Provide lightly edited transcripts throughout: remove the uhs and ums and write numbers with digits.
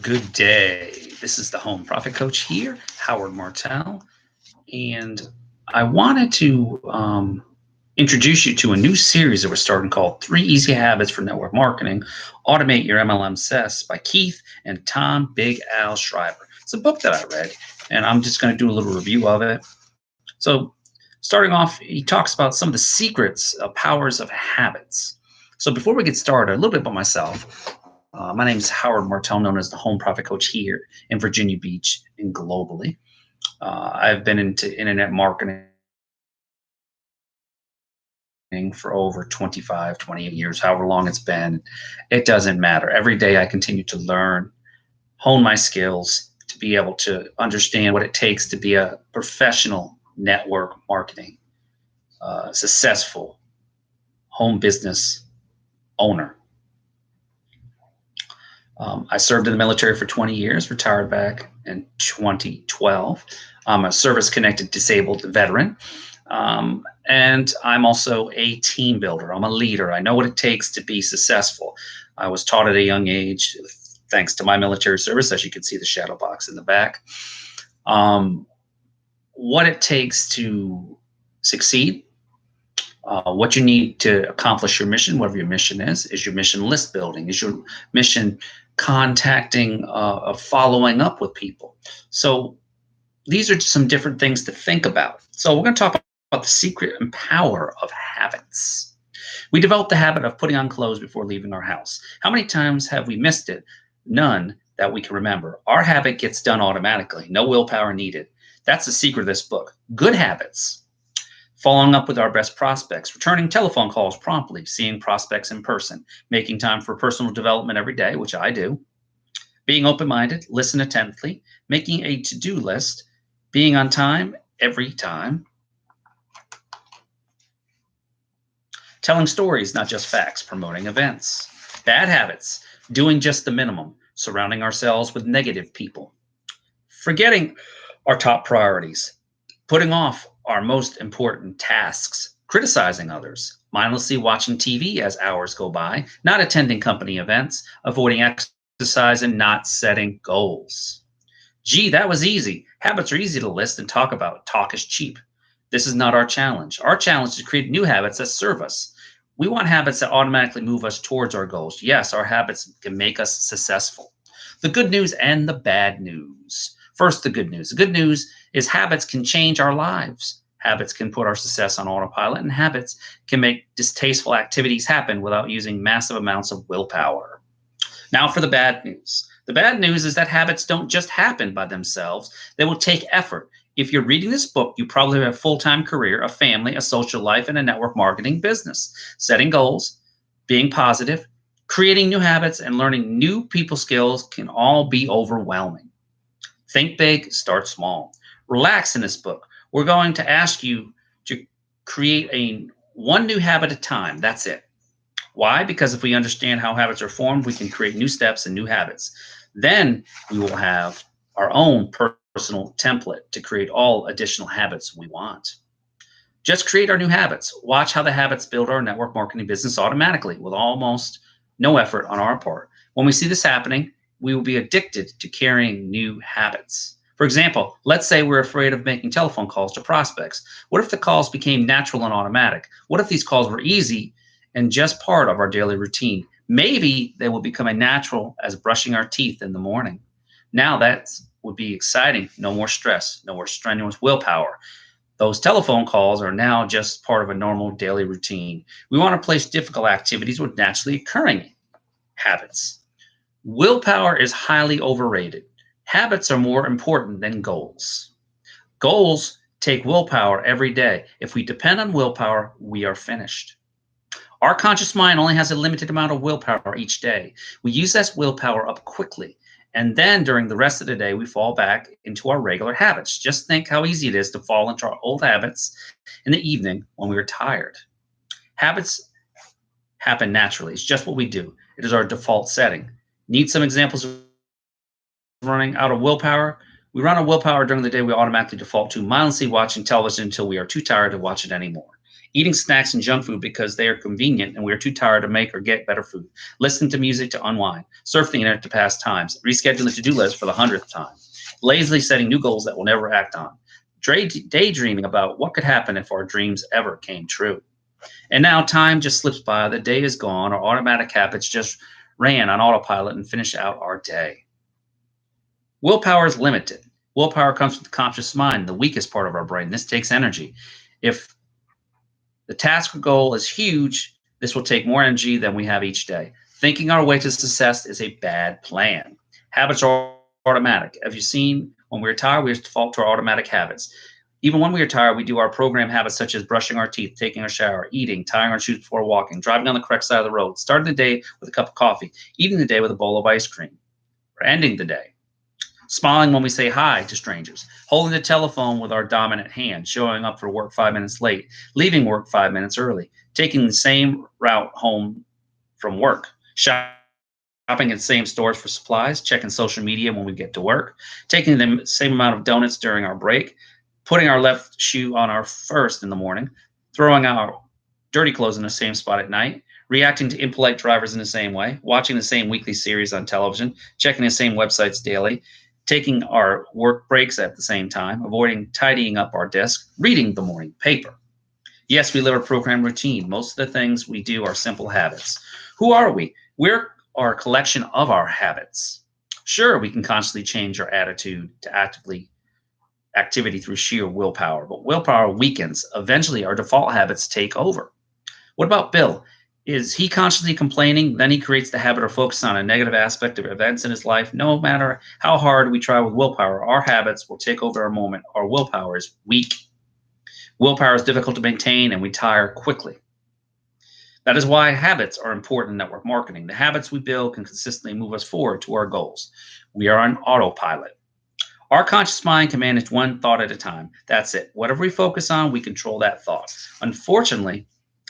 Good day. This is the Home Profit Coach here, Howard Martell, and I wanted to introduce you to a new series that we're starting called 3 Easy Habits for Network Marketing, Automate Your MLM Success by Keith and Tom Big Al Schreiber. It's a book that I read, and I'm just going to do a little review of it. So starting off, he talks about some of the secrets of powers of habits. So before we get started, a little bit about myself. My name is Howard Martell, known as the Home Profit Coach here in Virginia Beach and globally. I've been into internet marketing for over 25, 28 years, however long it's been. It doesn't matter. Every day I continue to learn, hone my skills to be able to understand what it takes to be a professional network marketing, successful home business owner. I served in the military for 20 years, retired back in 2012. I'm a service-connected disabled veteran, and I'm also a team builder. I'm a leader. I know what it takes to be successful. I was taught at a young age, thanks to my military service, as you can see the shadow box in the back, what it takes to succeed. What you need to accomplish your mission, whatever your mission is your mission list building? Is your mission contacting, following up with people? So these are some different things to think about. So we're going to talk about the secret and power of habits. We develop the habit of putting on clothes before leaving our house. How many times have we missed it? None that we can remember. Our habit gets done automatically. No willpower needed. That's the secret of this book. Good habits. Following up with our best prospects, returning telephone calls promptly, seeing prospects in person, making time for personal development every day, which I do, being open-minded, listen attentively, making a to-do list, being on time every time, telling stories, not just facts, promoting events. Bad habits, doing just the minimum, surrounding ourselves with negative people, forgetting our top priorities, putting off our most important tasks, criticizing others, mindlessly watching TV as hours go by, not attending company events, avoiding exercise, and not setting goals. Gee, that was easy. Habits are easy to list and talk about. Talk is cheap. This is not our challenge. Our challenge is to create new habits that serve us. We want habits that automatically move us towards our goals. Yes, our habits can make us successful. The good news and the bad news. First, the good news. The good news is habits can change our lives. Habits can put our success on autopilot, and habits can make distasteful activities happen without using massive amounts of willpower. Now for the bad news. The bad news is that habits don't just happen by themselves. They will take effort. If you're reading this book, you probably have a full-time career, a family, a social life, and a network marketing business. Setting goals, being positive, creating new habits, and learning new people skills can all be overwhelming. Think big, start small. Relax in this book. We're going to ask you to create one new habit at a time. That's it. Why? Because if we understand how habits are formed, we can create new steps and new habits. Then we will have our own personal template to create all additional habits we want. Just create our new habits. Watch how the habits build our network marketing business automatically with almost no effort on our part. When we see this happening, we will be addicted to carrying new habits. For example, let's say we're afraid of making telephone calls to prospects. What if the calls became natural and automatic? What if these calls were easy and just part of our daily routine? Maybe they will become as natural as brushing our teeth in the morning. Now that would be exciting. No more stress, no more strenuous willpower. Those telephone calls are now just part of a normal daily routine. We want to place difficult activities with naturally occurring habits. Willpower is highly overrated. Habits are more important than goals. Goals take willpower every day. If we depend on willpower, we are finished. Our conscious mind only has a limited amount of willpower each day. We use that willpower up quickly, and then during the rest of the day, we fall back into our regular habits. Just think how easy it is to fall into our old habits in the evening when we are tired. Habits happen naturally. It's just what we do. It is our default setting. Need some examples of running out of willpower? We run out of willpower during the day. We automatically default to mindlessly watching television until we are too tired to watch it anymore. Eating snacks and junk food because they are convenient and we are too tired to make or get better food. Listening to music to unwind. Surfing the internet to pass times. Rescheduling the to-do list for the 100th time. Lazily setting new goals that we'll never act on. Daydreaming about what could happen if our dreams ever came true. And now time just slips by. The day is gone. Our automatic habits just ran on autopilot and finished out our day. Willpower is limited. Willpower comes from the conscious mind, the weakest part of our brain. This takes energy. If the task or goal is huge, this will take more energy than we have each day. Thinking our way to success is a bad plan. Habits are automatic. Have you seen when we're tired, we default to our automatic habits. Even when we are tired, we do our program habits such as brushing our teeth, taking a shower, eating, tying our shoes before walking, driving on the correct side of the road, starting the day with a cup of coffee, eating the day with a bowl of ice cream, or ending the day. Smiling when we say hi to strangers, holding the telephone with our dominant hand, showing up for work 5 minutes late, leaving work 5 minutes early, taking the same route home from work, shopping at the same stores for supplies, checking social media when we get to work, taking the same amount of donuts during our break, putting our left shoe on our first in the morning, throwing our dirty clothes in the same spot at night, reacting to impolite drivers in the same way, watching the same weekly series on television, checking the same websites daily, taking our work breaks at the same time, avoiding tidying up our desk, reading the morning paper. Yes, we live a programmed routine. Most of the things we do are simple habits. Who are we? We're a collection of our habits. Sure, we can constantly change our attitude to activity through sheer willpower, but willpower weakens. Eventually, our default habits take over. What about Bill? Is he constantly complaining? Then he creates the habit of focusing on a negative aspect of events in his life. No matter how hard we try with willpower, our habits will take over our moment. Our willpower is weak. Willpower is difficult to maintain, and we tire quickly. That is why habits are important in network marketing. The habits we build can consistently move us forward to our goals. We are on autopilot. Our conscious mind can manage one thought at a time. That's it. Whatever we focus on, we control that thought. Unfortunately,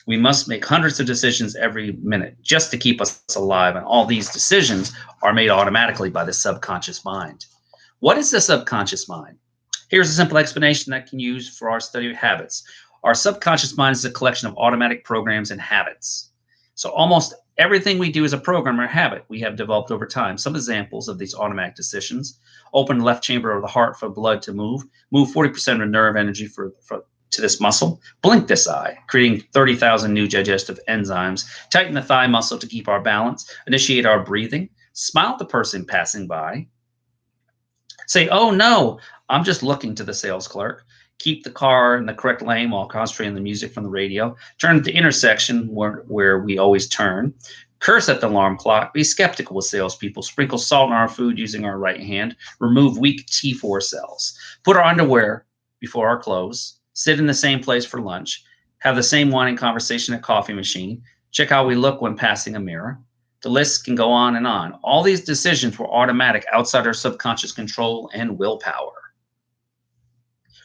we must make hundreds of decisions every minute just to keep us alive, and all these decisions are made automatically by the subconscious mind. What is the subconscious mind? Here's a simple explanation that can use for our study of habits. Our subconscious mind is a collection of automatic programs and habits. So almost everything we do is a program or habit we have developed over time. Some examples of these automatic decisions: open the left chamber of the heart for blood to move 40% of nerve energy to this muscle, blink this eye, creating 30,000 new digestive enzymes, tighten the thigh muscle to keep our balance, initiate our breathing, smile at the person passing by, say, oh no, I'm just looking, to the sales clerk, keep the car in the correct lane while concentrating on the music from the radio, turn at the intersection where we always turn, curse at the alarm clock, be skeptical with salespeople, sprinkle salt in our food using our right hand, remove weak T4 cells, put our underwear before our clothes, sit in the same place for lunch, have the same whining conversation at coffee machine, check how we look when passing a mirror. The list can go on and on. All these decisions were automatic, outside our subconscious control and willpower.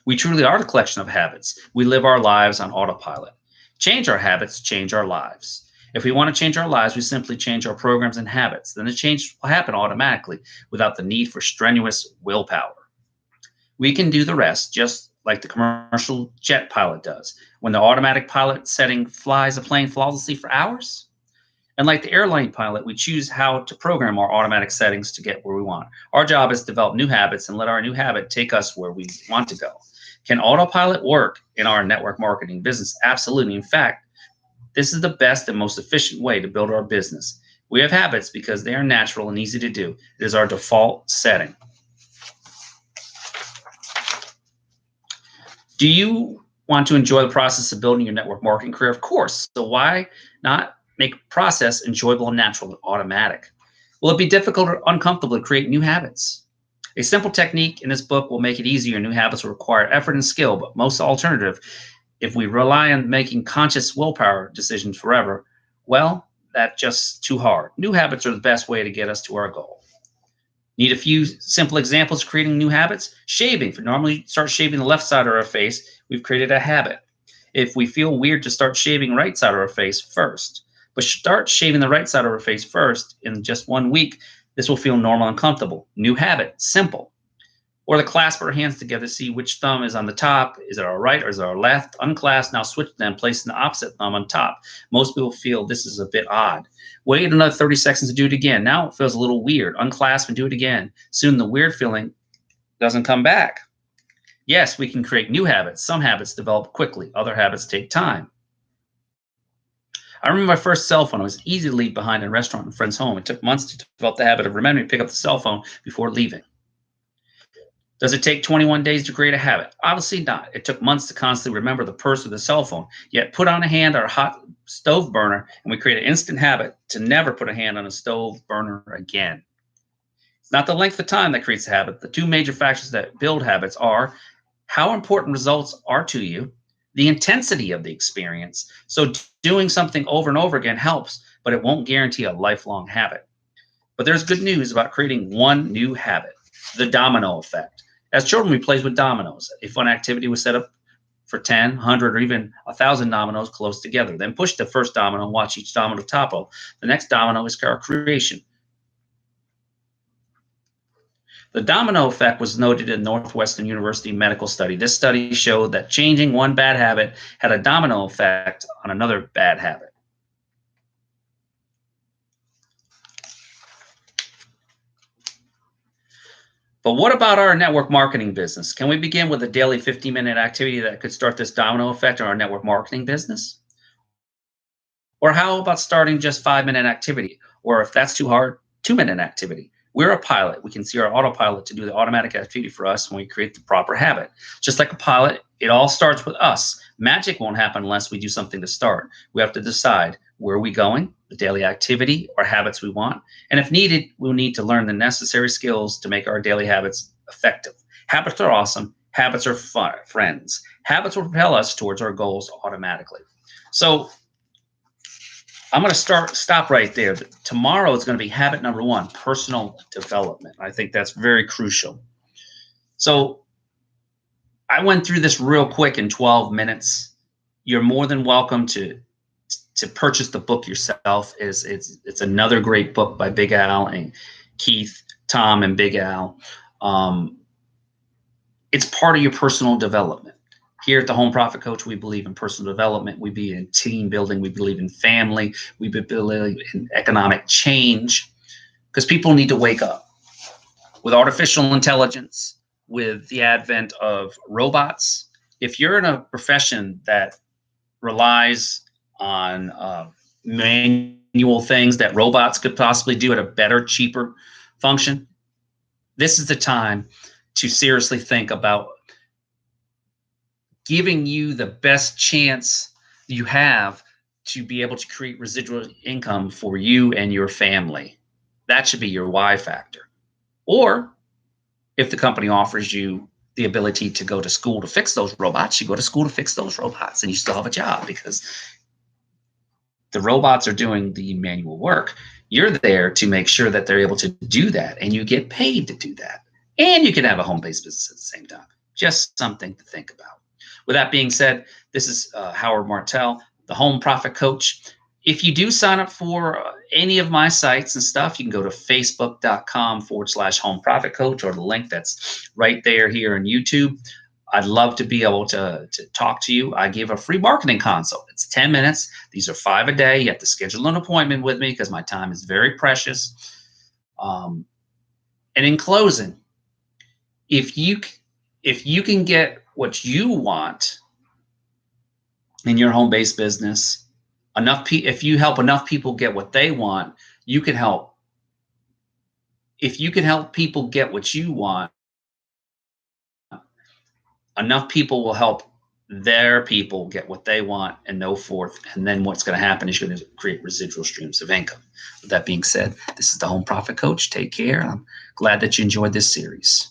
We truly are the collection of habits. We live our lives on autopilot. Change our habits, change our lives. If we want to change our lives, we simply change our programs and habits. Then the change will happen automatically without the need for strenuous willpower. We can do the rest, just like the commercial jet pilot does, when the automatic pilot setting flies a plane flawlessly for hours. And like the airline pilot, we choose how to program our automatic settings to get where we want. Our job is to develop new habits and let our new habit take us where we want to go. Can autopilot work in our network marketing business? Absolutely. In fact, this is the best and most efficient way to build our business. We have habits because they are natural and easy to do. It is our default setting. Do you want to enjoy the process of building your network marketing career? Of course. So why not make process enjoyable and natural and automatic? Will it be difficult or uncomfortable to create new habits? A simple technique in this book will make it easier. New habits will require effort and skill, but most alternative, if we rely on making conscious willpower decisions forever, well, that's just too hard. New habits are the best way to get us to our goal. Need a few simple examples of creating new habits? Shaving. If we normally start shaving the left side of our face, we've created a habit. If we feel weird to start shaving right side of our face first, but start shaving the right side of our face first in just 1 week, this will feel normal and comfortable. New habit, simple. Or to clasp our hands together, see which thumb is on the top. Is it our right or is it our left? Unclasp, now switch them, placing the opposite thumb on top. Most people feel this is a bit odd. Wait another 30 seconds to do it again. Now it feels a little weird. Unclasp and do it again. Soon the weird feeling doesn't come back. Yes, we can create new habits. Some habits develop quickly. Other habits take time. I remember my first cell phone. I was easy to leave behind in a restaurant in a friend's home. It took months to develop the habit of remembering to pick up the cell phone before leaving. Does it take 21 days to create a habit? Obviously not. It took months to constantly remember the purse or the cell phone. Yet put on a hand or a hot stove burner, and we create an instant habit to never put a hand on a stove burner again. It's not the length of time that creates a habit. The two major factors that build habits are how important results are to you, the intensity of the experience. So doing something over and over again helps, but it won't guarantee a lifelong habit. But there's good news about creating one new habit, the domino effect. As children, we played with dominoes. A fun activity was set up for 10, 100, or even 1,000 dominoes close together. Then push the first domino and watch each domino topple. The next domino is our creation. The domino effect was noted in Northwestern University medical study. This study showed that changing one bad habit had a domino effect on another bad habit. But what about our network marketing business? Can we begin with a daily 15-minute activity that could start this domino effect on our network marketing business? Or how about starting just 5-minute activity? Or if that's too hard, 2-minute activity. We're a pilot. We can see our autopilot to do the automatic activity for us when we create the proper habit. Just like a pilot, it all starts with us. Magic won't happen unless we do something to start. We have to decide where are we going, the daily activity or habits we want. And if needed, we'll need to learn the necessary skills to make our daily habits effective. Habits are awesome. Habits are fun, friends. Habits will propel us towards our goals automatically. So I'm going to stop right there. Tomorrow is going to be habit number 1, personal development. I think that's very crucial. So I went through this real quick in 12 minutes. You're more than welcome to purchase the book yourself. It's another great book by Big Al and Keith, Tom, and Big Al. It's part of your personal development. Here at the Home Profit Coach, we believe in personal development. We believe in team building. We believe in family. We believe in economic change because people need to wake up. With artificial intelligence, with the advent of robots, if you're in a profession that relies on manual things that robots could possibly do at a better, cheaper function, this is the time to seriously think about giving you the best chance you have to be able to create residual income for you and your family. That should be your why factor. Or if the company offers you the ability to go to school to fix those robots, you go to school to fix those robots and you still have a job because the robots are doing the manual work. You're there to make sure that they're able to do that and you get paid to do that. And you can have a home-based business at the same time. Just something to think about. With that being said, this is Howard Martell, the Home Profit Coach. If you do sign up for any of my sites and stuff, you can go to facebook.com/Home Profit Coach or the link that's right there here on YouTube. I'd love to be able to talk to you. I give a free marketing consult. It's 10 minutes. These are 5 a day. You have to schedule an appointment with me because my time is very precious. And in closing, if you can get what you want in your home-based business, if you help enough people get what they want, you can help. If you can help people get what you want, enough people will help their people get what they want and no forth. And then what's going to happen is you're going to create residual streams of income. With that being said, this is the Home Profit Coach. Take care. I'm glad that you enjoyed this series.